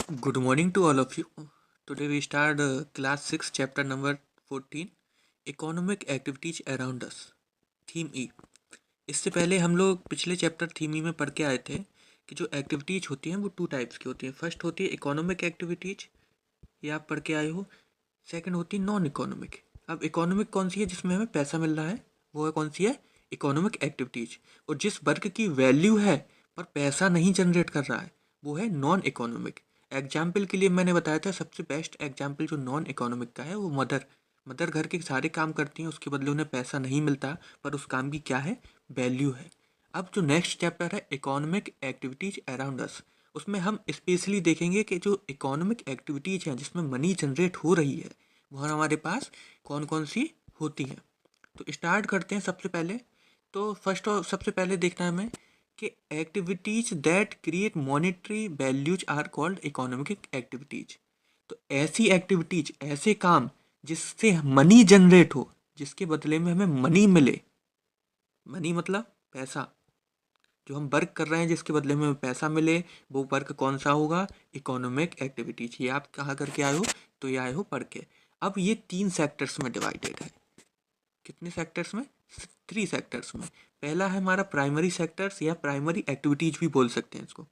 Good morning to all of you. Today we start class 6 chapter number 14 economic activities around us theme E। इससे पहले हम लोग पिछले chapter theme ई में पढ़ के आए थे कि जो एक्टिविटीज होती हैं वो टू टाइप्स की होती हैं। फर्स्ट होती है इकोनॉमिक एक्टिविटीज, ये आप पढ़ के आए हो। सेकंड होती है नॉन इकोनॉमिक। अब इकोनॉमिक कौन सी है जिसमें हमें पैसा मिल रहा है, वो है कौन सी है, इकोनॉमिक एक्टिविटीज। और जिस वर्क की वैल्यू है पर पैसा नहीं जनरेट कर रहा है वो है नॉन इकोनॉमिक। एग्जाम्पल के लिए मैंने बताया था सबसे बेस्ट एग्जाम्पल जो नॉन इकोनॉमिक का है वो मदर। मदर घर के सारे काम करती हैं, उसके बदले उन्हें पैसा नहीं मिलता, पर उस काम की क्या है, वैल्यू है। अब जो नेक्स्ट चैप्टर है इकोनॉमिक एक्टिविटीज अराउंड अस, उसमें हम स्पेशली देखेंगे कि जो इकोनॉमिक एक्टिविटीज हैं जिसमें मनी जनरेट हो रही है वो हमारे पास कौन कौन सी होती हैं। तो स्टार्ट करते हैं सबसे पहले। तो फर्स्ट और सबसे पहले देखना है हमें कि activities that create monetary values are called economic activities. तो ऐसी एक्टिविटीज, ऐसे काम जिससे मनी जनरेट हो, जिसके बदले में हमें मनी मिले। मनी मतलब पैसा, जो हम वर्क कर रहे हैं जिसके बदले में हमें पैसा मिले, वो वर्क कौन सा होगा, इकोनॉमिक एक्टिविटीज। ये आप कहाँ करके आए हो, तो ये आए हो पढ़ के। अब ये 3 सेक्टर्स में डिवाइडेड है। कितने सेक्टर्स में, 3 सेक्टर्स में। पहला है हमारा प्राइमरी सेक्टर्स या प्राइमरी एक्टिविटीज भी बोल सकते हैं इसको।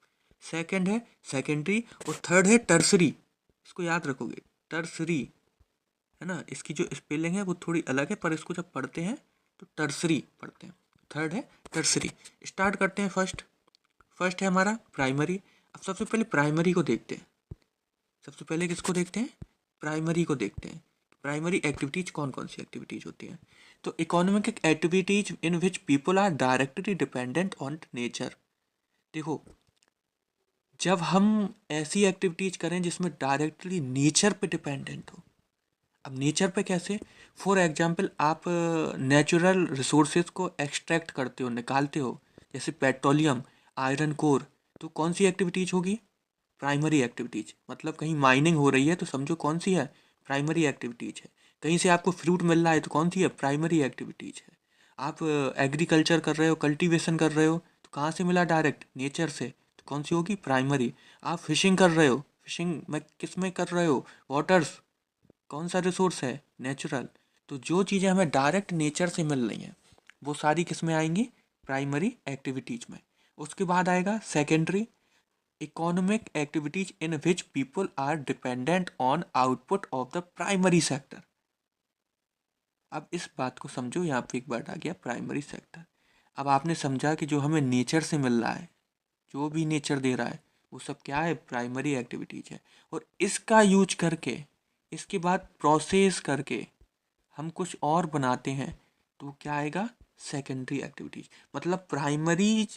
सेकंड है सेकेंडरी और थर्ड है टर्सरी। इसको याद रखोगे, टर्सरी, है ना। इसकी जो स्पेलिंग है वो थोड़ी अलग है पर इसको जब पढ़ते हैं तो टर्सरी पढ़ते हैं। थर्ड है टर्सरी। स्टार्ट करते हैं फर्स्ट। फर्स्ट है हमारा प्राइमरी। अब सबसे पहले प्राइमरी को देखते हैं। सबसे पहले किसको देखते हैं, प्राइमरी को देखते हैं। प्राइमरी एक्टिविटीज कौन कौन सी एक्टिविटीज होती हैं। तो economic activities in which people are directly dependent on nature. देखो, जब हम ऐसी एक्टिविटीज करें जिसमें डायरेक्टली नेचर पे डिपेंडेंट हो। अब नेचर पे कैसे, फॉर एग्जांपल आप नेचुरल रिसोर्सेज को एक्सट्रैक्ट करते हो, निकालते हो, जैसे पेट्रोलियम, आयरन कोर। तो कौन सी एक्टिविटीज होगी, प्राइमरी एक्टिविटीज। मतलब कहीं माइनिंग हो रही है तो समझो कौन सी है, प्राइमरी एक्टिविटीज है। कहीं से आपको फ्रूट मिल रहा है तो कौन सी है, प्राइमरी एक्टिविटीज है। आप एग्रीकल्चर कर रहे हो, कल्टीवेशन कर रहे हो, तो कहाँ से मिला, डायरेक्ट नेचर से, तो कौन सी होगी, प्राइमरी। आप फिशिंग कर रहे हो, फिशिंग में किस में कर रहे हो, वाटर्स, कौन सा रिसोर्स है, नेचुरल। तो जो चीज़ें हमें डायरेक्ट नेचर से मिल रही हैं वो सारी किस में आएंगी, प्राइमरी एक्टिविटीज में। उसके बाद आएगा secondary, economic activities in which people are dependent on output of the primary sector. अब इस बात को समझो, यहाँ पे एक वर्ड आ गया प्राइमरी सेक्टर। अब आपने समझा कि जो हमें नेचर से मिल रहा है, जो भी नेचर दे रहा है, वो सब क्या है, प्राइमरी एक्टिविटीज है। और इसका यूज करके, इसके बाद प्रोसेस करके हम कुछ और बनाते हैं तो वो क्या आएगा, सेकेंडरी एक्टिविटीज। मतलब प्राइमरी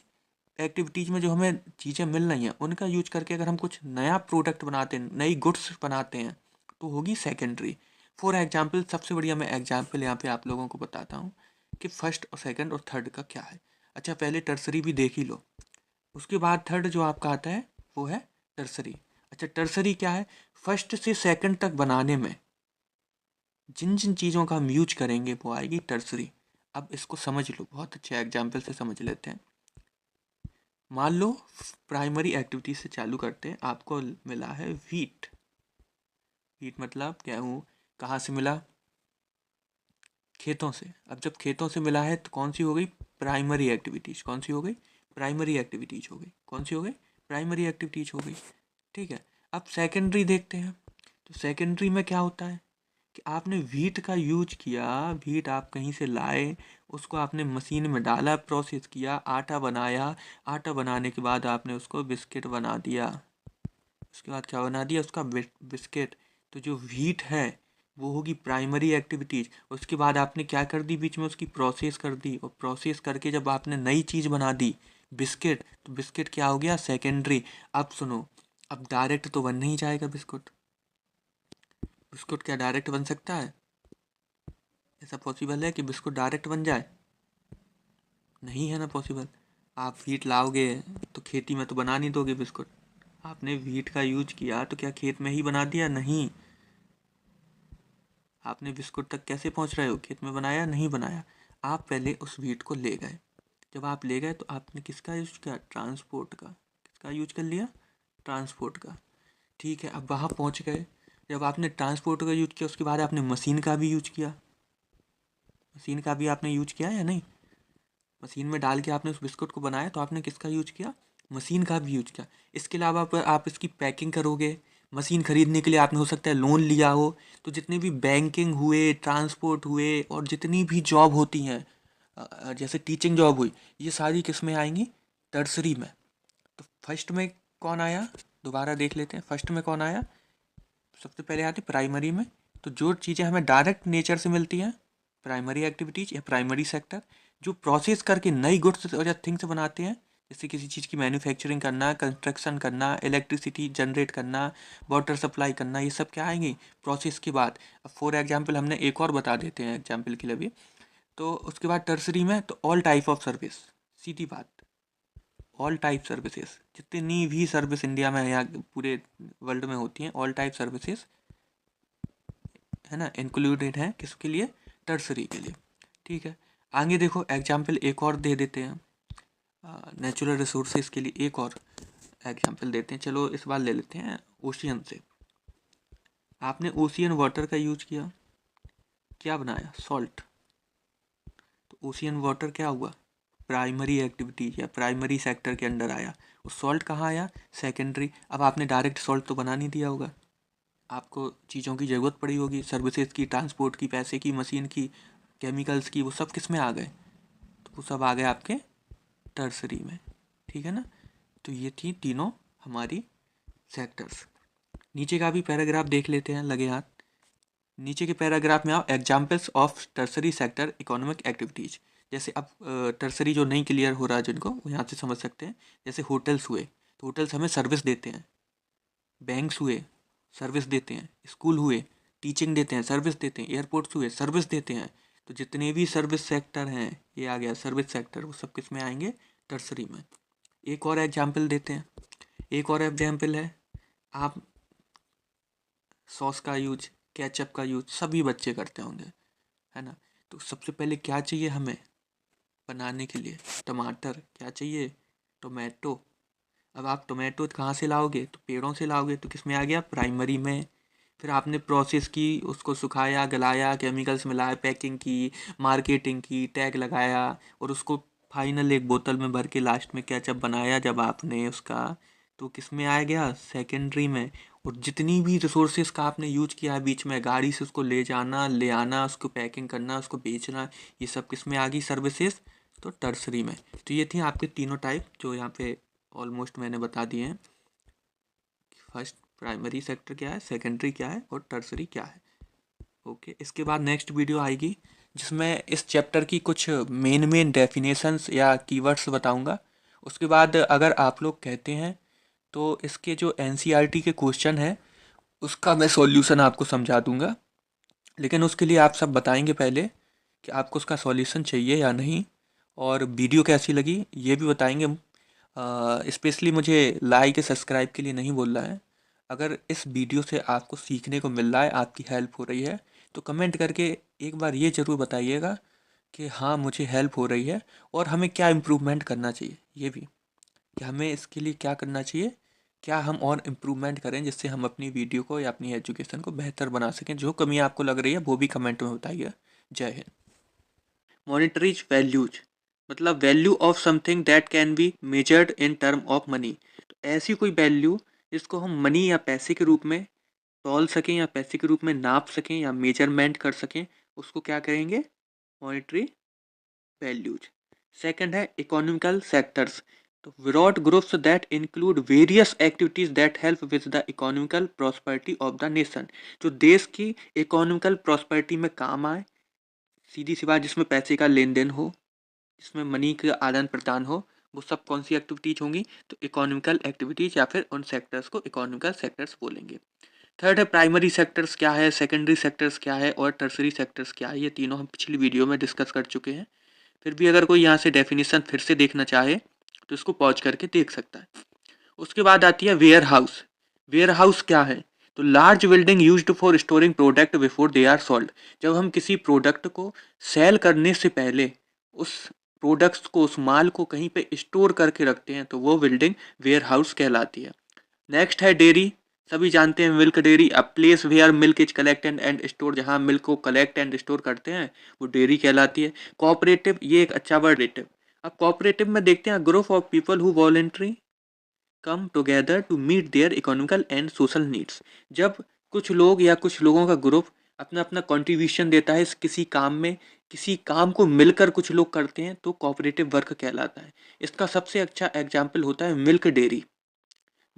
एक्टिविटीज में जो हमें चीज़ें मिल रही हैं उनका यूज करके अगर हम कुछ नया प्रोडक्ट बनाते हैं, नई गुड्स बनाते हैं, तो होगी सेकेंडरी। फॉर एग्जाम्पल, सबसे बढ़िया मैं एग्जाम्पल यहाँ पे आप लोगों को बताता हूँ कि फर्स्ट और सेकंड और थर्ड का क्या है। अच्छा, पहले टर्सरी भी देख ही लो, उसके बाद थर्ड जो आपका आता है वो है टर्सरी। अच्छा, टर्सरी क्या है, फर्स्ट से सेकंड तक बनाने में जिन जिन चीज़ों का हम यूज करेंगे वो आएगी टर्सरी। अब इसको समझ लो, बहुत अच्छे एग्जाम्पल से समझ लेते हैं। मान लो प्राइमरी एक्टिविटी से चालू करते हैं। आपको मिला है वीट। वीट मतलब गेहूँ, कहाँ से मिला, खेतों से। अब जब खेतों से मिला है तो कौन सी हो गई, प्राइमरी एक्टिविटीज। कौन सी हो गई, प्राइमरी एक्टिविटीज हो गई। कौन सी हो गई, प्राइमरी एक्टिविटीज हो गई। ठीक है। अब सेकेंडरी देखते हैं। तो सेकेंडरी में क्या होता है कि आपने वीट का यूज किया, वीट आप कहीं से लाए, उसको आपने मशीन में डाला, प्रोसेस किया, आटा बनाया। आटा बनाने के बाद आपने उसको बिस्किट बना दिया। उसके बाद क्या बना दिया, उसका बिस्किट। तो जो वीट है वो होगी प्राइमरी एक्टिविटीज। उसके बाद आपने क्या कर दी, बीच में उसकी प्रोसेस कर दी, और प्रोसेस करके जब आपने नई चीज़ बना दी, बिस्किट, तो बिस्किट क्या हो गया, सेकेंडरी। अब सुनो, अब डायरेक्ट तो बन नहीं जाएगा बिस्कुट। बिस्कुट क्या डायरेक्ट बन सकता है, ऐसा पॉसिबल है कि बिस्कुट डायरेक्ट बन जाए, नहीं है ना पॉसिबल। आप वीट लाओगे तो खेती में तो बना नहीं दोगे बिस्कुट। आपने वीट का यूज किया तो क्या खेत में ही बना दिया, नहीं। आपने बिस्कुट तक कैसे पहुंच रहे हो, खेत में बनाया, नहीं बनाया। आप पहले उस वीट को ले गए। जब आप ले गए तो आपने किसका यूज किया, ट्रांसपोर्ट का। किसका यूज कर लिया, ट्रांसपोर्ट का। ठीक है, अब वहाँ पहुँच गए, जब आपने ट्रांसपोर्ट का यूज किया उसके बाद आपने मशीन का भी यूज किया, मशीन का भी आपने यूज किया या नहीं? मशीन में डाल के आपने उस बिस्कुट को बनाया तो आपने किसका यूज किया? मशीन का भी यूज किया। इसके अलावा आप इसकी पैकिंग करोगे, मशीन खरीदने के लिए आपने हो सकता है लोन लिया हो। तो जितने भी बैंकिंग हुए, ट्रांसपोर्ट हुए और जितनी भी जॉब होती हैं, जैसे टीचिंग जॉब हुई, ये सारी किस में आएंगी? टर्सरी में। तो फर्स्ट में कौन आया? दोबारा देख लेते हैं, फर्स्ट में कौन आया? सबसे पहले आती प्राइमरी में। तो जो चीज़ें हमें डायरेक्ट नेचर से मिलती हैं, प्राइमरी एक्टिविटीज या प्राइमरी सेक्टर। जो प्रोसेस करके नई गुड्स और या थिंग्स बनाते हैं, जैसे किसी चीज़ की मैन्युफैक्चरिंग करना, कंस्ट्रक्शन करना, इलेक्ट्रिसिटी जनरेट करना, वाटर सप्लाई करना, ये सब क्या आएंगे? प्रोसेस के बाद। अब फॉर एग्जाम्पल हमने एक और बता देते हैं एग्जाम्पल के लिए भी। तो उसके बाद टर्सरी में तो ऑल टाइप ऑफ सर्विस, सीधी बात, ऑल टाइप सर्विसेज, जितनी भी सर्विस इंडिया में या पूरे वर्ल्ड में होती हैं, ऑल टाइप सर्विसेज, है ना, इंक्लूडेड है किसके लिए? टर्सरी के लिए। ठीक है, आगे देखो एग्जाम्पल एक और दे देते हैं, नेचुरल रिसोर्सेज के लिए एक और एग्जाम्पल देते हैं। चलो इस बार ले लेते हैं ओशियन से। आपने ओशियन वाटर का यूज किया, क्या बनाया? सॉल्ट। तो ओशियन वाटर क्या हुआ? प्राइमरी एक्टिविटी या प्राइमरी सेक्टर के अंडर आया। वो सॉल्ट कहाँ आया? सेकेंडरी। अब आपने डायरेक्ट सॉल्ट तो बना नहीं दिया होगा, आपको चीज़ों की ज़रूरत पड़ी होगी, सर्विसेज की, ट्रांसपोर्ट की, पैसे की, मशीन की, केमिकल्स की, वो सब किस में आ गए? तो वो सब आ गए आपके टर्सरी में। ठीक है ना? तो ये थी तीनों हमारी सेक्टर्स। नीचे का भी पैराग्राफ देख लेते हैं, लगे हाथ। नीचे के पैराग्राफ में आओ, examples of tertiary sector economic activities. जैसे अब टर्सरी जो नहीं क्लियर हो रहा है जिनको, वो यहाँ से समझ सकते हैं। जैसे होटल्स हुए, तो होटल्स हमें सर्विस देते हैं। बैंक्स हुए, सर्विस देते हैं। स्कूल हुए, टीचिंग देते हैं, सर्विस देते हैं। एयरपोर्ट्स हुए, सर्विस देते हैं। तो जितने भी सर्विस सेक्टर हैं, ये आ गया सर्विस सेक्टर, वो सब किस में आएंगे? टर्सरी में। एक और एग्जाम्पल देते हैं, एक और एग्जाम्पल है, आप सॉस का यूज, केचप का यूज सभी बच्चे करते होंगे, है ना? तो सबसे पहले क्या चाहिए हमें बनाने के लिए? टमाटर। क्या चाहिए? टोमेटो। अब आप टोमेटो कहाँ से लाओगे? तो पेड़ों से लाओगे, तो किस में आ गया? प्राइमरी में। फिर आपने प्रोसेस की, उसको सुखाया, गलाया, केमिकल्स मिलाया, पैकिंग की, मार्केटिंग की, टैग लगाया, और उसको फाइनल एक बोतल में भर के लास्ट में केचप बनाया जब आपने उसका, तो किस में आ गया? सेकेंडरी में। और जितनी भी रिसोर्सेज का आपने यूज किया है बीच में, गाड़ी से उसको ले जाना, ले आना, उसको पैकिंग करना, उसको बेचना, ये सब किस में आ गई? सर्विसेज। तो टर्सरी में। तो ये थी आपके तीनों टाइप जो यहाँ पे ऑलमोस्ट मैंने बता दिए हैं। फर्स्ट प्राइमरी सेक्टर क्या है, सेकेंडरी क्या है, और टर्सरी क्या है। ओके, इसके बाद नेक्स्ट वीडियो आएगी जिसमें इस चैप्टर की कुछ मेन डेफिनेशंस या कीवर्ड्स बताऊंगा। उसके बाद अगर आप लोग कहते हैं तो इसके जो एनसीईआरटी के क्वेश्चन है उसका मैं सॉल्यूशन आपको समझा दूंगा। लेकिन उसके लिए आप सब बताएंगे पहले कि आपको उसका सॉल्यूशन चाहिए या नहीं, और वीडियो कैसी लगी ये भी बताएंगे। स्पेशली मुझे लाइक सब्सक्राइब के लिए नहीं बोल रहा है। अगर इस वीडियो से आपको सीखने को मिल रहा है, आपकी हेल्प हो रही है, तो कमेंट करके एक बार ये ज़रूर बताइएगा कि हाँ मुझे हेल्प हो रही है, और हमें क्या इम्प्रूवमेंट करना चाहिए, ये भी कि हमें इसके लिए क्या करना चाहिए, क्या हम और इम्प्रूवमेंट करें जिससे हम अपनी वीडियो को या अपनी एजुकेशन को बेहतर बना सकें। जो कमी आपको लग रही है वो भी कमेंट में बताइए। जय हिंद। मॉनेटरीज वैल्यूज मतलब value of something that can be measured in term of money. तो ऐसी कोई वैल्यू जिसको हम मनी या पैसे के रूप में तौल सकें या पैसे के रूप में नाप सकें या मेजरमेंट कर सकें, उसको क्या कहेंगे? Monetary values. सेकंड है इकोनॉमिकल सेक्टर्स। तो Virat groups that include various activities that help with the economical prosperity of the nation. जो देश की इकोनॉमिकल प्रॉस्पेरिटी में काम आए, सीधी सी बात, जिसमें पैसे का लेन देन हो, जिसमें मनी का आदान प्रदान हो, वो सब कौन सी एक्टिविटीज होंगी? तो इकोनॉमिकल एक्टिविटीज, या फिर उन सेक्टर्स को इकोनॉमिकल सेक्टर्स बोलेंगे। थर्ड है प्राइमरी सेक्टर्स क्या है, सेकेंडरी सेक्टर्स क्या है, और टर्सरी सेक्टर्स क्या है। ये तीनों हम पिछली वीडियो में डिस्कस कर चुके हैं। फिर भी अगर कोई यहाँ से डेफिनेशन फिर से देखना चाहे तो इसको पॉज करके देख सकता है। उसके बाद आती है वेयर हाउस। वेयर हाउस क्या है? तो large building used for storing product before they are sold. जब हम किसी प्रोडक्ट को सेल करने से पहले उस प्रोडक्ट्स को, उस माल को कहीं पे स्टोर करके रखते हैं, तो वो बिल्डिंग वेयर हाउस कहलाती है। नेक्स्ट है डेयरी। सभी जानते हैं milk dairy, a place where milk is collected and store, जहाँ मिल्क को कलेक्ट एंड स्टोर करते हैं वो डेयरी कहलाती है। कोऑपरेटिव, ये एक अच्छा वर्ड रेटिव। अब कोऑपरेटिव में देखते हैं group of people who voluntary come together to meet their economical and social needs. जब कुछ लोग या कुछ लोगों का ग्रुप अपना अपना कंट्रीब्यूशन देता है किसी काम में, किसी काम को मिलकर कुछ लोग करते हैं, तो कोऑपरेटिव वर्क कहलाता है। इसका सबसे अच्छा एग्जाम्पल होता है मिल्क डेयरी।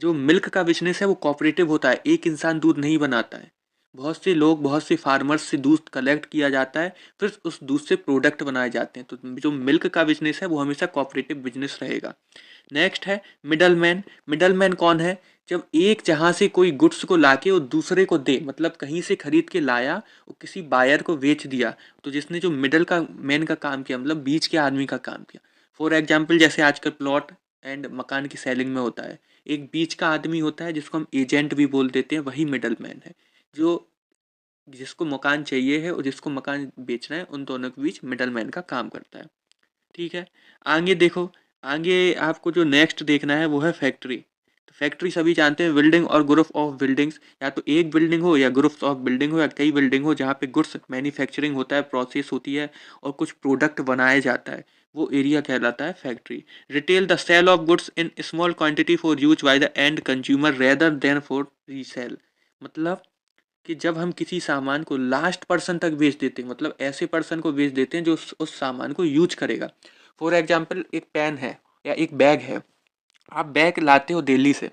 जो मिल्क का बिजनेस है वो कोऑपरेटिव होता है, एक इंसान दूध नहीं बनाता है, बहुत से लोग, बहुत से फार्मर्स से दूध कलेक्ट किया जाता है, फिर उस दूध से प्रोडक्ट बनाए जाते हैं। तो जो मिल्क का बिजनेस है वो हमेशा कोऑपरेटिव बिजनेस रहेगा। नेक्स्ट है मिडल मैन। मिडल मैन कौन है? जब एक जहाँ से कोई गुड्स को लाके वो दूसरे को दे, मतलब कहीं से खरीद के लाया और किसी बायर को बेच दिया, तो जिसने जो मिडल का मैन का काम किया, मतलब बीच के आदमी का काम किया। फॉर एग्जाम्पल जैसे आजकल प्लॉट एंड मकान की सेलिंग में होता है, एक बीच का आदमी होता है जिसको हम एजेंट भी बोल देते हैं, वही मिडल मैन है। जो जिसको मकान चाहिए है और जिसको मकान बेचना है, उन दोनों के बीच मिडल मैन का काम करता है। ठीक है, आगे देखो, आगे आपको जो नेक्स्ट देखना है वो है फैक्ट्री। तो फैक्ट्री सभी जानते हैं बिल्डिंग और ग्रुप ऑफ बिल्डिंग्स, या तो एक बिल्डिंग हो या ग्रुप्स ऑफ बिल्डिंग हो या कई बिल्डिंग हो, जहाँ पे गुड्स मैन्युफैक्चरिंग होता है, प्रोसेस होती है और कुछ प्रोडक्ट बनाया जाता है, वो एरिया कहलाता है factory. Retail, the sale of goods in small quantity for use by the end consumer rather than for resale. मतलब कि जब हम किसी सामान को लास्ट पर्सन तक बेच देते हैं, मतलब ऐसे पर्सन को बेच देते हैं जो उस सामान को यूज करेगा। फॉर एग्जाम्पल एक पेन है या एक बैग है, आप बैग लाते हो दिल्ली से,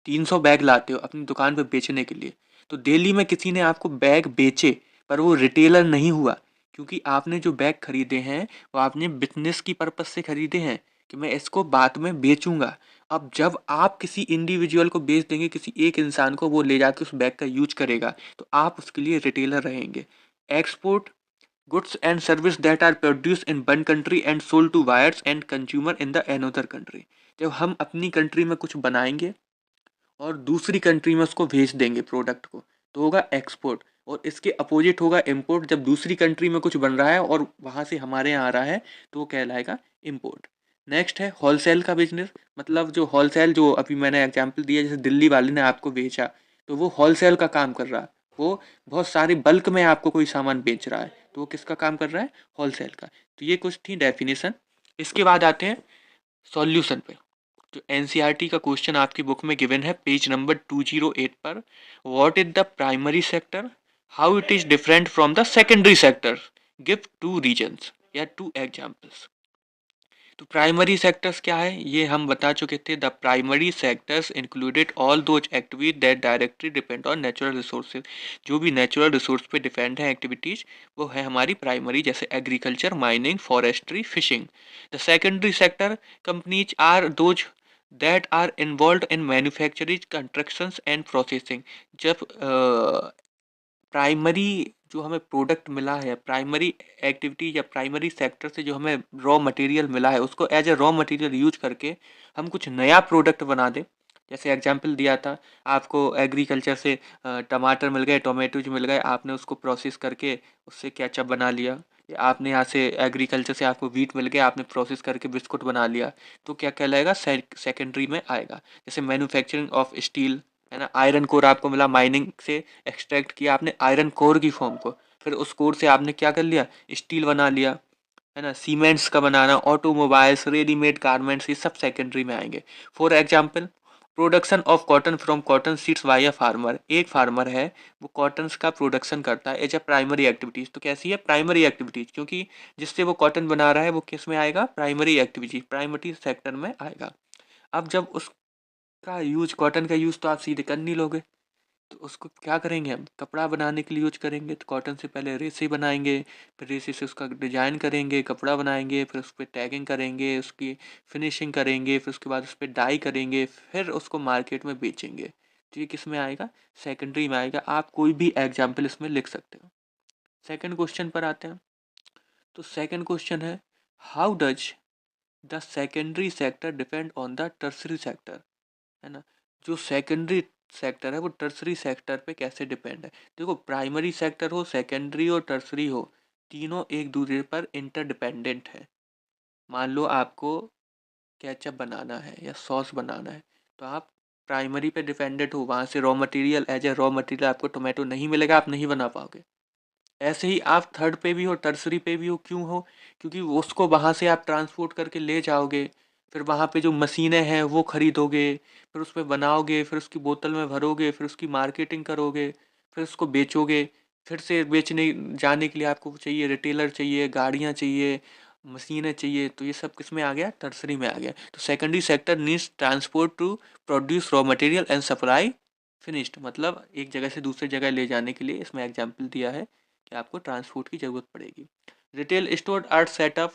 300 बैग लाते हो अपनी दुकान पे बेचने के लिए, तो दिल्ली में किसी ने आपको बैग बेचे, पर वो रिटेलर नहीं हुआ, क्योंकि आपने जो बैग खरीदे हैं वो आपने बिजनेस की पर्पज से खरीदे हैं कि मैं इसको बाद में बेचूंगा। अब जब आप किसी इंडिविजुअल को बेच देंगे, किसी एक इंसान को, वो ले जाके उस बैग का यूज करेगा, तो आप उसके लिए रिटेलर रहेंगे। Export, goods and service that are produced in one country and sold to buyers and consumer in the another country। जब हम अपनी कंट्री में कुछ बनाएंगे और दूसरी कंट्री में उसको भेज देंगे प्रोडक्ट को, तो होगा एक्सपोर्ट। और इसके अपोजिट होगा इम्पोर्ट, जब दूसरी कंट्री में कुछ बन रहा है और वहाँ से हमारे यहाँ आ रहा है, तो वो कहलाएगा इम्पोर्ट। नेक्स्ट है होलसेल का बिजनेस। मतलब जो होलसेल, जो अभी मैंने एग्जांपल दिया, जैसे दिल्ली वाले ने आपको बेचा, तो वो होलसेल का काम कर रहा है, वो बहुत सारे बल्क में आपको कोई सामान बेच रहा है, तो वो किसका काम कर रहा है? होलसेल का। तो ये कुछ थी डेफिनेशन। इसके बाद आते हैं सॉल्यूशन पे। तो एनसीईआरटी का क्वेश्चन आपकी बुक में गिवन है पेज नंबर 208 पर। What is the primary sector, how it is different from the secondary sector, give two reasons या टू एग्जांपल्स। तो प्राइमरी सेक्टर्स क्या है ये हम बता चुके थे। The primary sectors included all those activities that directly depend on natural resources. जो भी नेचुरल रिसोर्स पे डिपेंड है एक्टिविटीज, वो है हमारी प्राइमरी, जैसे agriculture, mining, forestry, fishing. The secondary sector companies are those that are involved in manufacturing, constructions and processing। जब primary जो हमें प्रोडक्ट मिला है, प्राइमरी एक्टिविटी या प्राइमरी सेक्टर से जो हमें रॉ मटेरियल मिला है, उसको as a raw material use करके हम कुछ नया प्रोडक्ट बना दें। जैसे एग्जांपल दिया था आपको, एग्रीकल्चर से टमाटर मिल गए, टोमेटोज मिल गए, आपने उसको प्रोसेस करके उससे केचप बना लिया, या आपने यहाँ से एग्रीकल्चर से आपको वीट मिल गया, आपने प्रोसेस करके बिस्कुट बना लिया, तो क्या कहलाएगा? सेकेंडरी में आएगा। जैसे मैन्युफैक्चरिंग ऑफ स्टील, है ना, आयरन कोर आपको मिला, माइनिंग से एक्सट्रैक्ट किया आपने आयरन कोर की फॉर्म को, फिर उस कोर से आपने क्या कर लिया? स्टील बना लिया, है ना। सीमेंट्स का बनाना, ऑटोमोबाइल्स, रेडीमेड गारमेंट्स, ये सब सेकेंडरी में आएंगे। For example production of cotton from cotton seeds by a farmer. एक फार्मर है, वो कॉटन का प्रोडक्शन करता है एज अ प्राइमरी एक्टिविटीज। तो कैसी है? प्राइमरी एक्टिविटीज, क्योंकि जिससे वो कॉटन बना रहा है वो किस में आएगा? प्राइमरी एक्टिविटी, प्राइमरी सेक्टर में आएगा। अब जब उसका यूज, कॉटन का यूज तो आप सीधे कर नहीं लोगे, तो उसको क्या करेंगे? हम कपड़ा बनाने के लिए यूज करेंगे। तो कॉटन से पहले रेसे बनाएंगे, फिर रेसे से उसका डिजाइन करेंगे, कपड़ा बनाएंगे, फिर उस पर टैगिंग करेंगे, उसकी फिनिशिंग करेंगे, फिर उसके बाद उस पर डाई करेंगे, फिर उसको मार्केट में बेचेंगे। तो ये किस में आएगा? सेकेंडरी में आएगा। आप कोई भी एग्जाम्पल इसमें लिख सकते हो। सेकेंड क्वेश्चन पर आते हैं। तो सेकेंड क्वेश्चन है, how does the secondary sector depend on the tertiary sector. है ना, जो सेकेंडरी सेक्टर है वो टर्सरी सेक्टर पे कैसे डिपेंड है? देखो, प्राइमरी सेक्टर हो, सेकेंडरी हो, टर्सरी हो, तीनों एक दूसरे पर इंटरडिपेंडेंट है। मान लो आपको केचप बनाना है या सॉस बनाना है, तो आप प्राइमरी पे डिपेंडेंट हो, वहाँ से raw material as a raw material आपको टोमेटो नहीं मिलेगा, आप नहीं बना पाओगे। ऐसे ही आप थर्ड पे भी हो, टर्सरी पे भी हो, क्यों हो? क्योंकि उसको वहाँ से आप ट्रांसपोर्ट करके ले जाओगे, फिर वहाँ पे जो मशीनें हैं वो खरीदोगे, फिर उस पे बनाओगे, फिर उसकी बोतल में भरोगे, फिर उसकी मार्केटिंग करोगे, फिर उसको बेचोगे। फिर से बेचने जाने के लिए आपको चाहिए रिटेलर, चाहिए गाड़ियाँ, चाहिए मशीनें, चाहिए। तो ये सब किस में आ गया? टर्सरी में आ गया। तो secondary sector needs transport to produce raw material and supply finished, मतलब एक जगह से दूसरी जगह ले जाने के लिए इसमें एग्जाम्पल दिया है कि आपको ट्रांसपोर्ट की ज़रूरत पड़ेगी। Retail store are set up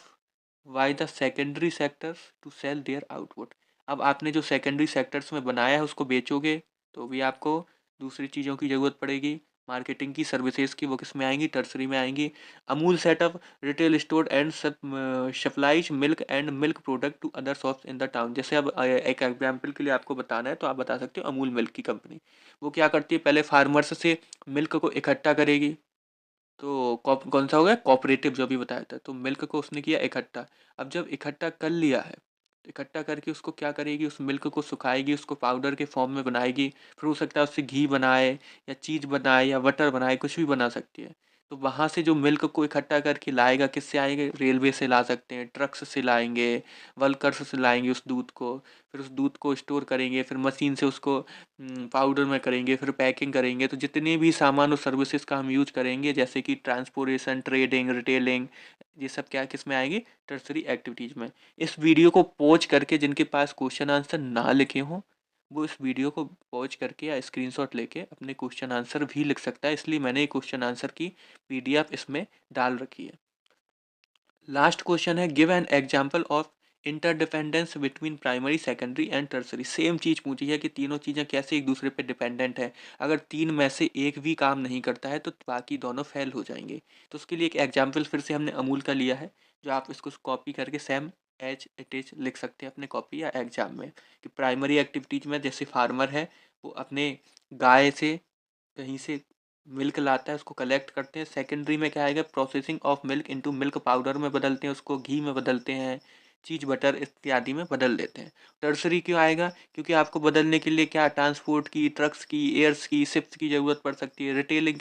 by the secondary sectors to sell their output. अब आपने जो सेकेंडरी सेक्टर्स में बनाया है उसको बेचोगे तो भी आपको दूसरी चीज़ों की ज़रूरत पड़ेगी। मार्केटिंग की, सर्विसेज की, वो किस में आएंगी? टर्सरी में आएंगी। Amul set up retail store and supplies milk and milk product to other shops in the town. जैसे अब एक एग्जाम्पल के लिए आपको बताना है तो आप बता सकते हो अमूल मिल्क की कंपनी, वो क्या करती है? पहले फार्मर्स से मिल्क को इकट्ठा करेगी। तो कौन सा हो गया? कोऑपरेटिव, जो भी बताया था। तो मिल्क को उसने किया इकट्ठा। अब जब इकट्ठा कर लिया है तो इकट्ठा करके उसको क्या करेगी? उस मिल्क को सुखाएगी, उसको पाउडर के फॉर्म में बनाएगी। फिर हो सकता है उससे घी बनाए या चीज़ बनाए या बटर बनाए, कुछ भी बना सकती है। तो वहाँ से जो मिल्क को इकट्ठा करके लाएगा, किससे आएंगे? रेलवे से ला सकते हैं, ट्रक्स से लाएंगे, वर्कर्स से लाएंगे उस दूध को। फिर उस दूध को स्टोर करेंगे, फिर मशीन से उसको पाउडर में करेंगे, फिर पैकिंग करेंगे। तो जितने भी सामान और सर्विसेज का हम यूज करेंगे, जैसे कि ट्रांसपोर्टेशन, ट्रेडिंग, रिटेलिंग, ये सब क्या किस में आएंगे? टर्सरी एक्टिविटीज़ में। इस वीडियो को पॉज करके जिनके पास क्वेश्चन आंसर ना लिखे हों, वो इस वीडियो को पॉज करके या स्क्रीनशॉट लेके अपने क्वेश्चन आंसर भी लिख सकता है। इसलिए मैंने क्वेश्चन आंसर की पीडीएफ इसमें डाल रखी है। लास्ट क्वेश्चन है, give an example of interdependence between primary, secondary and tertiary. Same चीज़ पूछी है कि तीनों चीज़ें कैसे एक दूसरे पे डिपेंडेंट है। अगर तीन में से एक भी काम नहीं करता है तो बाकी दोनों फेल हो जाएंगे। तो उसके लिए एक एग्जाम्पल फिर से हमने अमूल का लिया है, जो आप इसको कॉपी करके सेम एज इट इज लिख सकते हैं अपने कॉपी या एग्जाम में। कि प्राइमरी एक्टिविटीज में जैसे फार्मर है, वो अपने गाय से कहीं से मिल्क लाता है, उसको कलेक्ट करते हैं। सेकेंडरी में क्या आएगा? Processing of milk into milk powder में बदलते हैं, उसको घी में बदलते हैं, चीज बटर इत्यादि में बदल देते हैं। टर्सरी क्यों आएगा? क्योंकि आपको बदलने के लिए क्या? ट्रांसपोर्ट की, ट्रक्स की, एयर्स की, शिप्स की ज़रूरत पड़ सकती है। रिटेलिंग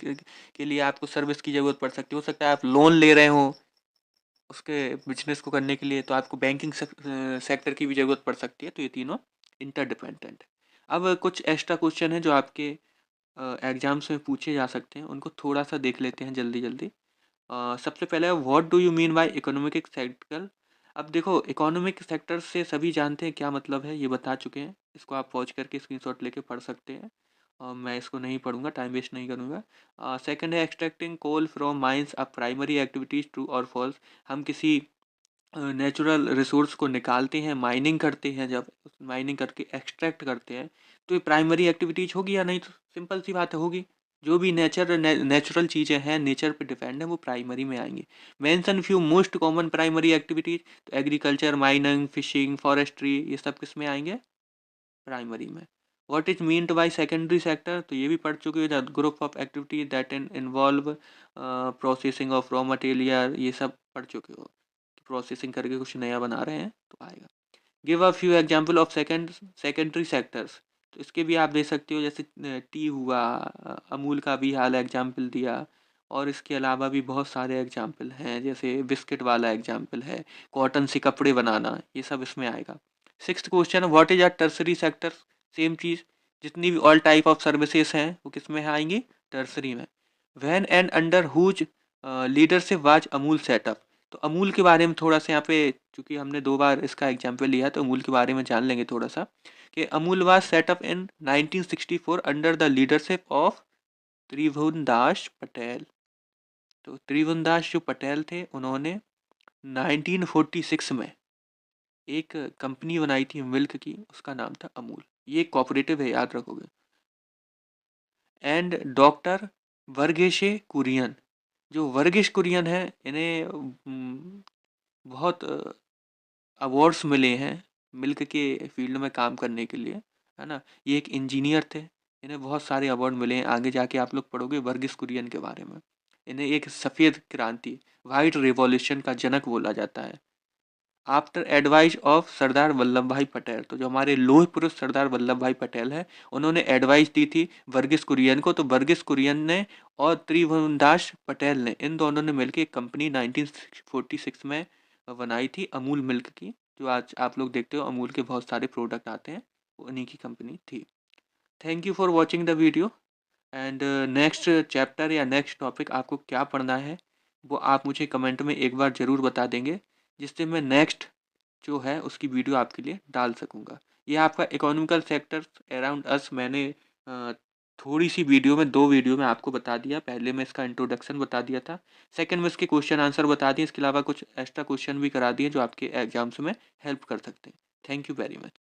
के लिए आपको सर्विस की ज़रूरत पड़ सकती है। हो सकता है आप लोन ले रहे हो उसके बिजनेस को करने के लिए, तो आपको बैंकिंग सेक्टर की भी ज़रूरत पड़ सकती है। तो ये तीनों इंटरडिपेंडेंट है। अब कुछ एक्स्ट्रा क्वेश्चन है जो आपके एग्जाम्स में पूछे जा सकते हैं, उनको थोड़ा सा देख लेते हैं जल्दी जल्दी। सबसे पहले, what do you mean by economic sector? अब देखो, इकोनॉमिक सेक्टर से सभी जानते हैं क्या मतलब है, ये बता चुके हैं। इसको आप पॉज करके स्क्रीनशॉट लेके पढ़ सकते हैं। मैं इसको नहीं पढ़ूंगा, टाइम वेस्ट नहीं करूंगा। सेकंड है, extracting coal from mines a primary activities, true और फॉल्स? हम किसी नेचुरल रिसोर्स को निकालते हैं, माइनिंग करते हैं, जब माइनिंग करके एक्सट्रैक्ट करते हैं तो ये प्राइमरी एक्टिविटीज होगी या नहीं? तो सिंपल सी बात है, होगी। जो भी नेचुरल चीज़ें हैं, नेचर पे डिपेंड है, वो प्राइमरी में आएंगी। Mention few most common primary activities. तो एग्रीकल्चर, माइनिंग, फिशिंग, फॉरेस्ट्री, ये सब किस में आएंगे? प्राइमरी में। What is meant by secondary sector? तो ये भी पढ़ चुके हो, group of activity that involve processing of raw material, ये सब पढ़ चुके हो। प्रोसेसिंग करके कुछ नया बना रहे हैं तो आएगा। Give a few example of secondary sectors. तो इसके भी आप दे सकते हो, जैसे टी हुआ, अमूल का भी हाल एग्जांपल दिया। और इसके अलावा भी बहुत सारे एग्जांपल हैं, जैसे बिस्किट वाला एग्जांपल है, कॉटन से कपड़े बनाना, ये सब इसमें आएगा। Sixth question, what is a tertiary sector? Same चीज़, जितनी भी ऑल टाइप ऑफ सर्विसेज हैं वो किस में आएंगी? टर्सरी में। When and under whose leadership was Amul set up? तो अमूल के बारे में थोड़ा सा यहाँ पे, चूंकि हमने 2 बार इसका एग्जाम्पल लिया है तो अमूल के बारे में जान लेंगे थोड़ा सा। कि Amul was setup in 1964 under the leadership of Tribhuvandas Patel. तो त्रिभुवनदास जो पटेल थे, उन्होंने 1946 में एक कंपनी बनाई थी मिल्क की, उसका नाम था अमूल। ये कोऑपरेटिव है, याद रखोगे। एंड डॉक्टर वर्गेशे कुरियन, जो वर्गेश कुरियन है, इन्हें बहुत अवार्ड्स मिले हैं मिल्क के फील्ड में काम करने के लिए, है ना। ये एक इंजीनियर थे, इन्हें बहुत सारे अवार्ड मिले हैं। आगे जाके आप लोग पढ़ोगे वर्गीस कुरियन के बारे में। इन्हें एक सफ़ेद क्रांति, वाइट रिवॉल्यूशन का जनक बोला जाता है। After advice of Sardar Vallabh भाई पटेल। तो जो हमारे लौह पुरुष सरदार वल्लभ भाई पटेल है, उन्होंने एडवाइस दी थी वर्गीस कुरियन को। तो वर्गीस कुरियन ने और त्रिभुवनदास पटेल ने, इन दोनों ने मिलकर एक कंपनी 1946 में बनाई थी, अमूल मिल्क की। जो आज आप लोग देखते हो अमूल के बहुत सारे प्रोडक्ट आते हैं, उन्हीं की कंपनी थी। Thank you for watching the video. And next chapter या नेक्स्ट टॉपिक आपको क्या पढ़ना है वो आप मुझे कमेंट में एक बार ज़रूर बता देंगे, जिससे मैं नेक्स्ट जो है उसकी वीडियो आपके लिए डाल सकूँगा। ये आपका इकोनॉमिकल सेक्टर अराउंड अस मैंने थोड़ी सी वीडियो में, 2 वीडियो में आपको बता दिया। पहले मैं इसका इंट्रोडक्शन बता दिया था, सेकंड में इसके क्वेश्चन आंसर बता दिए। इसके अलावा कुछ एक्स्ट्रा क्वेश्चन भी करा दिए जो आपके एग्जाम्स में हेल्प कर सकते हैं। Thank you very much.